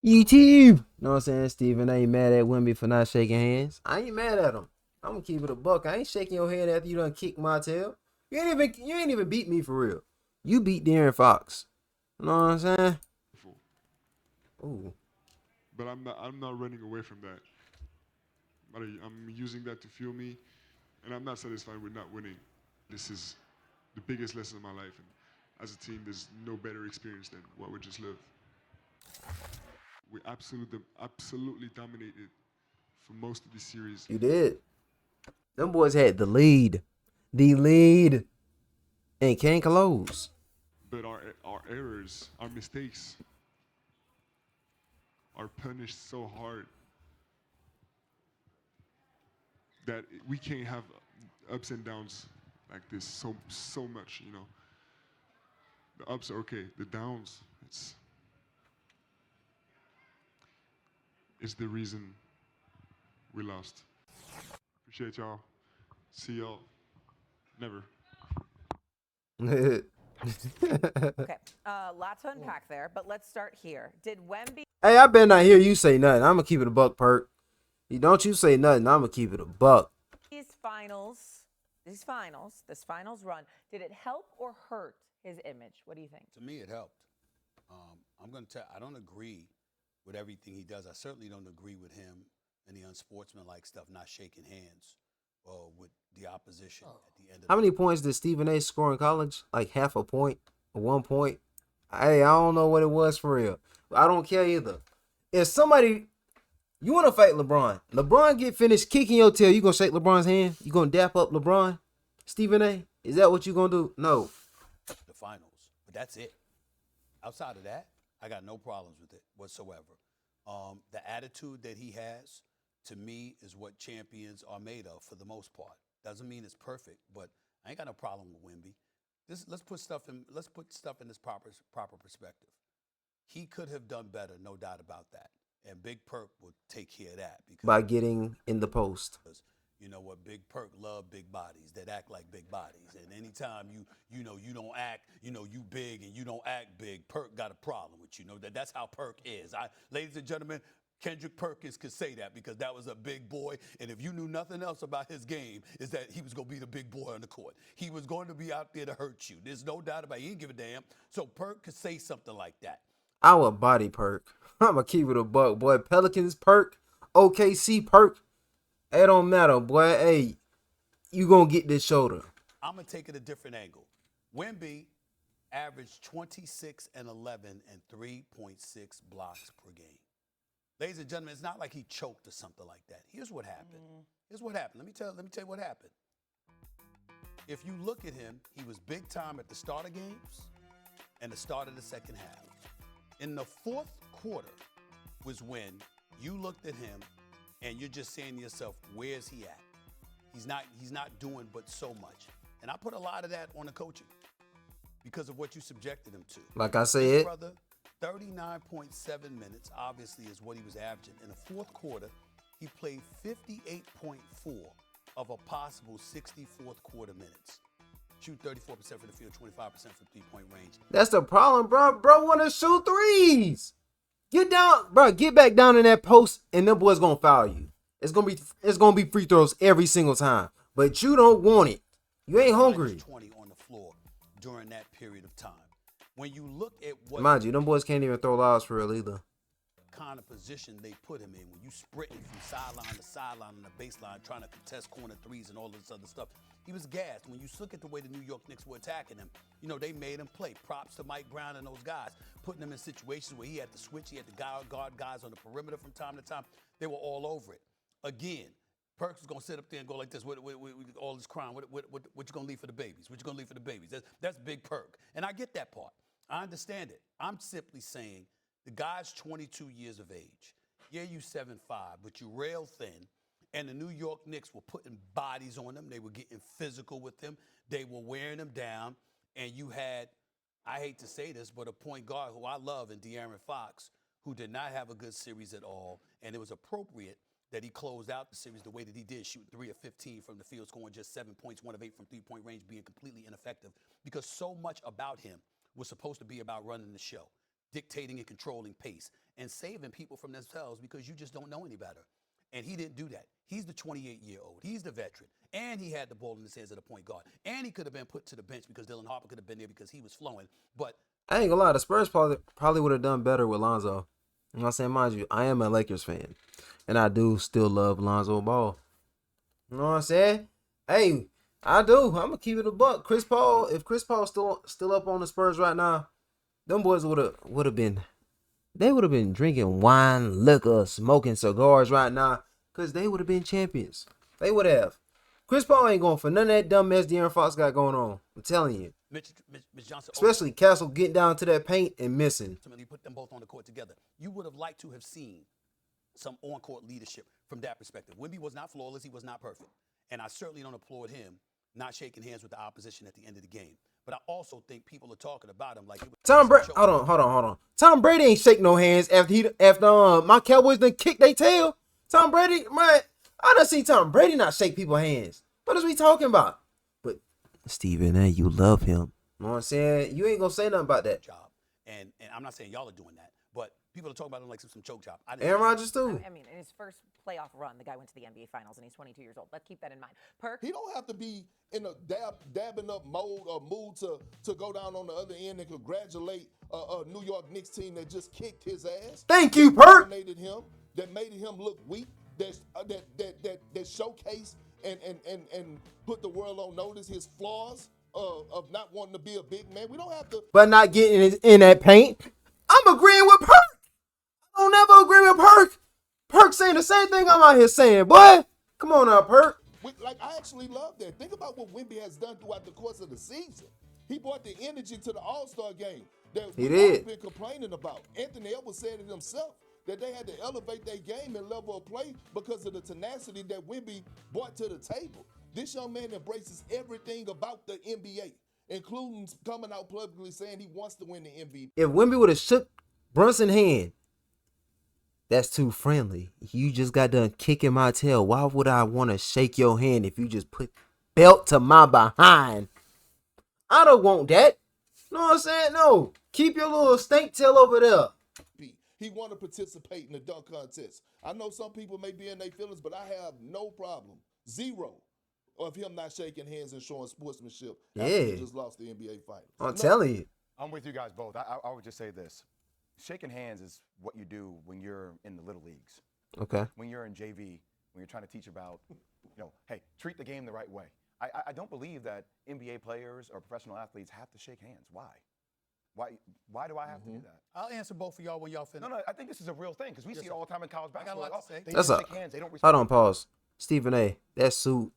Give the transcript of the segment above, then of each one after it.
YouTube. Know what I'm saying? Steven ain't mad at Wemby for not shaking hands. I ain't mad at him. I'm gonna keep it a buck. I ain't shaking your hand after you done kicked my tail. You ain't even beat me for real. You beat De'Aaron Fox. You know what I'm saying? Ooh. But I'm not running away from that. But I'm using that to fuel me, and I'm not satisfied with not winning. This is the biggest lesson of my life, and as a team, there's no better experience than what we just lived. We absolutely dominated for most of the series. You did. Them boys had the lead. The lead. And can't close. But our errors, our mistakes, are punished so hard that we can't have ups and downs like this so much. The ups are okay, the downs, it's the reason we lost. Appreciate y'all. See y'all. Never. Hey, Okay, lot to unpack there, but let's start here. Did Wemby I better not hear you say nothing. I'm gonna keep it a buck, Perk. Don't you say nothing. I'm gonna keep it a buck. this finals run, did it help or hurt his image? What do you think? To me, it helped. I'm going to tell. I don't agree with everything he does. I certainly don't agree with him and the unsportsmanlike stuff, not shaking hands with the opposition at the end of How the many game. points did Stephen A score in college? Like half a point or 1 point? I don't know what it was for real. I don't care either. If somebody you want to fight LeBron get finished kicking your tail, you gonna shake LeBron's hand? You gonna dap up LeBron? Stephen A? Is that what you gonna do? No. The finals, but that's it. Outside of that, I got no problems with it whatsoever. The attitude that he has, to me, is what champions are made of for the most part. Doesn't mean it's perfect, but I ain't got no problem with Wemby. Let's put stuff in this proper perspective. He could have done better, no doubt about that. And Big Perk will take care of that because By getting in the post. you know what, Big Perk love big bodies that act like big bodies. And anytime you don't act, you big and you don't act big, Perk got a problem with you. That's how Perk is. Ladies and gentlemen, Kendrick Perkins could say that because that was a big boy. And if you knew nothing else about his game, is that he was going to be the big boy on the court. He was going to be out there to hurt you. There's no doubt about it. He didn't give a damn. So Perk could say something like that. Our body Perk. I'ma keep it a buck, boy. Pelicans Perk. OKC Perk. It don't matter, boy. Hey, you gonna get this shoulder. I'm going to take it a different angle. Wemby averaged 26 and 11 and 3.6 blocks per game. Ladies and gentlemen, it's not like he choked or something like that. Here's what happened. Here's what happened. Let me tell you what happened. If you look at him, he was big time at the start of games and the start of the second half. In the fourth quarter was when you looked at him and you're just saying to yourself, where's he at? He's not doing but so much. And I put a lot of that on the coaching because of what you subjected him to. Like I His said, brother, 39.7 minutes, obviously, is what he was averaging. In the fourth quarter, he played 58.4 of a possible 60 fourth quarter minutes. Shoot 34% from the field, 25% from three-point range. that's the problem, bro. Bro wanna shoot threes. Get down, bro. Get back down in that post, and them boys gonna foul you. It's gonna be free throws every single time. But you don't want it. You ain't hungry. 20 on the floor during that period of time. When you look at what Mind you, them boys can't even throw lows for real either. kind of position they put him in, when you sprinting from sideline to sideline on the baseline, trying to contest corner threes and all this other stuff, he was gassed. When you look at the way the New York Knicks were attacking him, they made him play. Props to Mike Brown and those guys, putting him in situations where he had to switch, he had to guard guys on the perimeter from time to time. They were all over it. Again, Perks was gonna sit up there and go like this with all this crime. What you gonna leave for the babies? What you gonna leave for the babies? That's Big Perk, and I get that part. I understand it. I'm simply saying the guy's 22 years of age. Yeah, you 7'5", but you rail thin. And the New York Knicks were putting bodies on him. They were getting physical with him. They were wearing him down. And you had, I hate to say this, but a point guard who I love in De'Aaron Fox, who did not have a good series at all. And it was appropriate that he closed out the series the way that he did, shooting 3 of 15 from the field, scoring just 7 points, 1 of 8 from three-point range, being completely ineffective. Because so much about him was supposed to be about running the show. dictating and controlling pace and saving people from themselves because you just don't know any better. And he didn't do that. He's the 28-year-old. He's the veteran. And he had the ball in his hands at the point guard. And he could have been put to the bench because Dylan Harper could have been there because he was flowing. But I ain't gonna lie, the Spurs probably would have done better with Lonzo. You know what I'm saying? Mind you, I am a Lakers fan. And I do still love Lonzo Ball. You know what I'm saying? Hey, I do. I'm gonna keep it a buck. Chris Paul, if Chris Paul's still up on the Spurs right now, them boys would have been drinking wine, liquor, smoking cigars right now, because they would have been champions. They would have. Chris Paul ain't going for none of that dumb mess De'Aaron Fox got going on. I'm telling you. Mitch Johnson, Especially Castle getting down to that paint and missing. ultimately put them both on the court together. You would have liked to have seen some on-court leadership from that perspective. Wemby was not flawless. He was not perfect. And I certainly don't applaud him not shaking hands with the opposition at the end of the game. But I also think people are talking about him like it was Tom Brady. Hold on. Tom Brady ain't shake no hands after my Cowboys done kick their tail. Tom Brady, man, I done seen Tom Brady not shake people's hands. What is we talking about? But Stephen A., you love him. You know what I'm saying? You ain't gonna say nothing about that. job. And I'm not saying y'all are doing that, but people are talking about him like some choke job. Aaron Rodgers too. I mean, in his first playoff run, the guy went to the NBA Finals, and he's 22 years old. Let's keep that in mind. Perk? He don't have to be in a dabbing up mode or mood to go down on the other end and congratulate a New York Knicks team that just kicked his ass. Thank you, Perk. That made him look weak. That showcased and put the world on notice his flaws of not wanting to be a big man. We don't have to. But not getting in that paint. I'm agreeing with Perk. I don't never agree with Perk. Perk saying the same thing I'm out here saying, boy. Come on now, Perk. I actually love that. Think about what Wemby has done throughout the course of the season. He brought the energy to the All-Star game that we've always been complaining about. Anthony Edwards said it himself, that they had to elevate their game and level of play because of the tenacity that Wemby brought to the table. This young man embraces everything about the NBA, including coming out publicly saying he wants to win the MVP. If Wemby would have shook Brunson's hand, that's too friendly. You just got done kicking my tail. Why would I want to shake your hand if you just put belt to my behind? I don't want that. You know what I'm saying? No. Keep your little stink tail over there. He want to participate in the dunk contest. I know some people may be in their feelings, but I have no problem, zero, of him not shaking hands and showing sportsmanship after he just lost the NBA Finals. I'm telling you. I'm with you guys both. I would just say this. Shaking hands is what you do when you're in the little leagues. Okay. When you're in JV, when you're trying to teach about, hey, treat the game the right way. I don't believe that NBA players or professional athletes have to shake hands. Why? Why do I have to do that? I'll answer both of y'all when y'all finish. No, I think this is a real thing because we see it all the time in college basketball. I got a lot to say. They don't shake hands. They don't respect. Hold on, pause. Stephen A., that suit.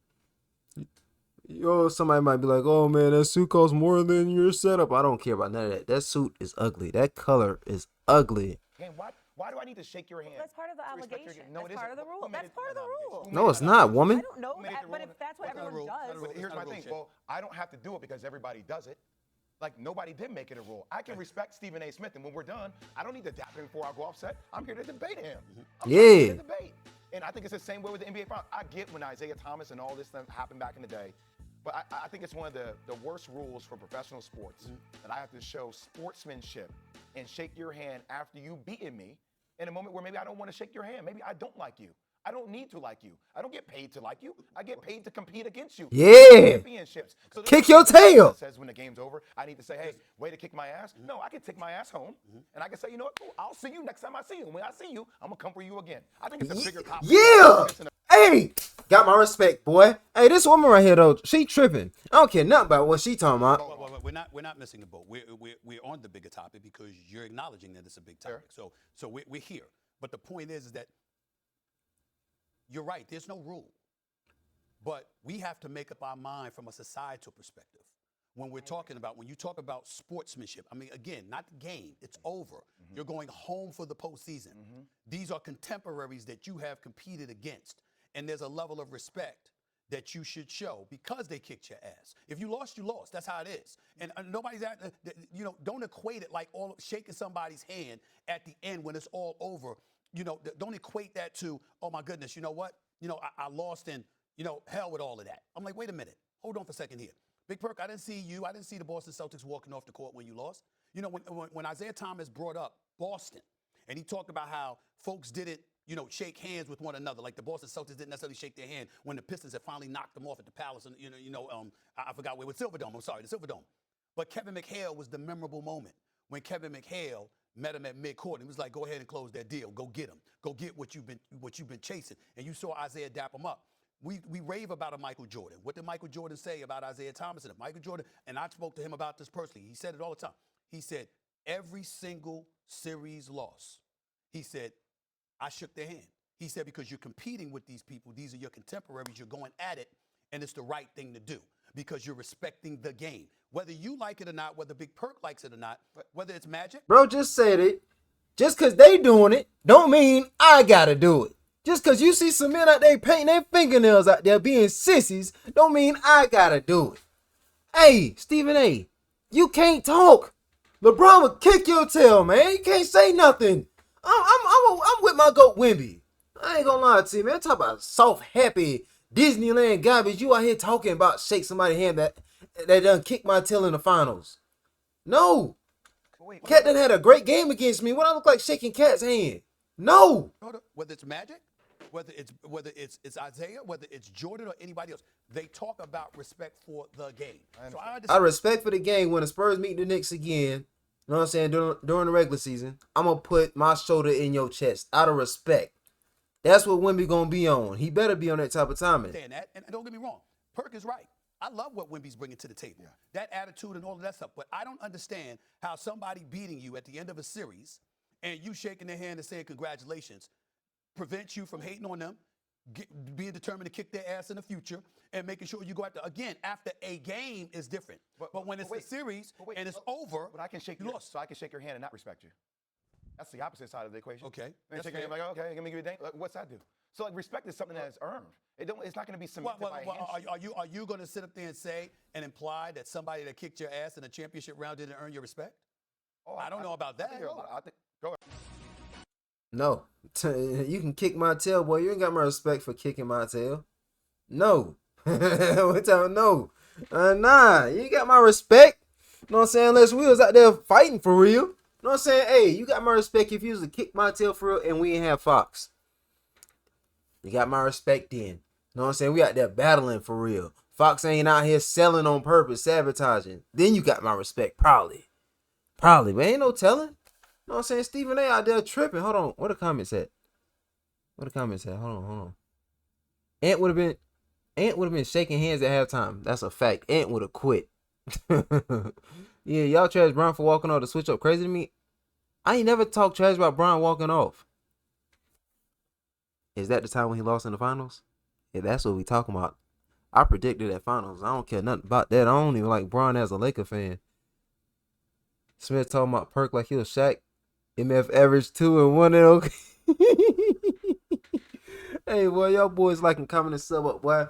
Somebody might be like, oh, man, that suit costs more than your setup. I don't care about none of that. That suit is ugly. That color is ugly. And why do I need to shake your hand? That's part of the obligation. No, that's part of the rule. That's part of the rule. No, it's not, woman. I don't know that, but if that's what everyone does. But here's my thing. Well, I don't have to do it because everybody does it. Like, nobody did make it a rule. I can respect Stephen A. Smith, and when we're done, I don't need to dap him before I go offset. I'm here to debate him. I'm here to debate. And I think it's the same way with the NBA Finals. I get when Isaiah Thomas and all this stuff happened back in the day, but I think it's one of the worst rules for professional sports that I have to show sportsmanship and shake your hand after you've beaten me in a moment where maybe I don't want to shake your hand. Maybe I don't like you. I don't need to like you. I don't get paid to like you. I get paid to compete against you. Yeah. Championships. So kick your tail. Says when the game's over, I need to say, hey, way to kick my ass. No, I can take my ass home, and I can say, you know what? Cool, I'll see you next time I see you. And when I see you, I'm gonna come for you again. I think it's a bigger compliment. Yeah. Hey, got my respect, boy. Hey, this woman right here though, she tripping. I don't care nothing about what she talking about. Well, we're not missing the boat. We're on the bigger topic because you're acknowledging that it's a big topic. So we're here. But the point is that you're right. There's no rule. But we have to make up our mind from a societal perspective. When you talk about sportsmanship, I mean, again, not the game. It's over. You're going home for the postseason. These are contemporaries that you have competed against. And there's a level of respect that you should show because they kicked your ass. If you lost, you lost. That's how it is. And nobody's don't equate it like shaking somebody's hand at the end when it's all over. Don't equate that to, oh my goodness, you know what? I lost and, hell with all of that. I'm like, wait a minute. Hold on for a second here. Big Perk, I didn't see the Boston Celtics walking off the court when you lost. You know, when Isaiah Thomas brought up Boston, and he talked about how folks didn't, shake hands with one another. Like the Boston Celtics didn't necessarily shake their hand when the Pistons had finally knocked them off at the Palace, and I forgot where, with Silverdome. I'm sorry, the Silverdome. But Kevin McHale was the memorable moment when Kevin McHale met him at midcourt. He was like, "Go ahead and close that deal. Go get him. Go get what you've been chasing." And you saw Isaiah dap him up. We rave about a Michael Jordan. What did Michael Jordan say about Isaiah Thomas? And Michael Jordan, and I spoke to him about this personally. He said it all the time. He said, every single series loss, he said, I shook their hand. He said, because you're competing with these people, these are your contemporaries, you're going at it, and it's the right thing to do because you're respecting the game. Whether you like it or not, whether Big Perk likes it or not, whether it's Magic. Bro just said it. Just because they doing it don't mean I got to do it. Just because you see some men out there painting their fingernails out there being sissies don't mean I got to do it. Hey, Stephen A., you can't talk. LeBron will kick your tail, man. You can't say nothing. I'm with my GOAT Wemby. I ain't gonna lie to you, man. Talk about soft, happy Disneyland garbage. You out here talking about shake somebody's hand that done kicked my tail in the finals. No. Cat done had a great game against me. What I look like shaking Cat's hand? No. Whether it's Magic, whether it's Isaiah, whether it's Jordan or anybody else, they talk about respect for the game. So I respect for the game when the Spurs meet the Knicks again. You know what I'm saying? During the regular season, I'm going to put my shoulder in your chest out of respect. That's what Wemby going to be on. He better be on that type of timing. That, and don't get me wrong. Perk is right. I love what Wemby's bringing to the table. Yeah. That attitude and all of that stuff. But I don't understand how somebody beating you at the end of a series and you shaking their hand and saying congratulations prevents you from hating on them, being determined to kick their ass in the future, and making sure you go after a game is different. But when it's a series and it's over, but I can shake so I can shake your hand and not respect you. That's the opposite side of the equation. Okay. And shake your hand like, okay, let me give you a dang. Like, what's that do? So like, respect is something that is earned. It's not going to be cemented by a handshake. Are you going to sit up there and say and imply that somebody that kicked your ass in a championship round didn't earn your respect? Oh, I don't know about that. Go ahead. No. You can kick my tail, boy. You ain't got my respect for kicking my tail. No. No. Nah, you ain't got my respect. You know what I'm saying? Unless we was out there fighting for real. You know what I'm saying? Hey, you got my respect if you was to kick my tail for real and we ain't have Fox. You got my respect then. You know what I'm saying? We out there battling for real. Fox ain't out here selling on purpose, sabotaging. Then you got my respect, probably. But ain't no telling. You know what I'm saying? Stephen A. out there tripping. Hold on. Where the comments at? Hold on. Ant would have been shaking hands at halftime. That's a fact. Ant would have quit. Yeah, y'all trash Brian for walking off. The switch up crazy to me. I ain't never talked trash about Brian walking off. Is that the time when he lost in the finals? Yeah, that's what we talking about. I predicted that finals. I don't care nothing about that. I don't even like Brian as a Laker fan. Smith talking about Perk like he was Shaq. MF average 2 and 1 and okay. Hey, boy, y'all boys like and comment and sub up, boy.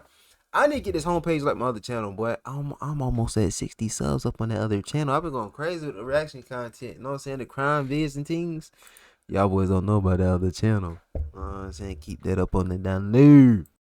I need to get this homepage like my other channel, boy. I'm almost at 60 subs up on that other channel. I've been going crazy with the reaction content. You know what I'm saying? The crime vids and things. Y'all boys don't know about that other channel. You know what I'm saying? Keep that up on the down there.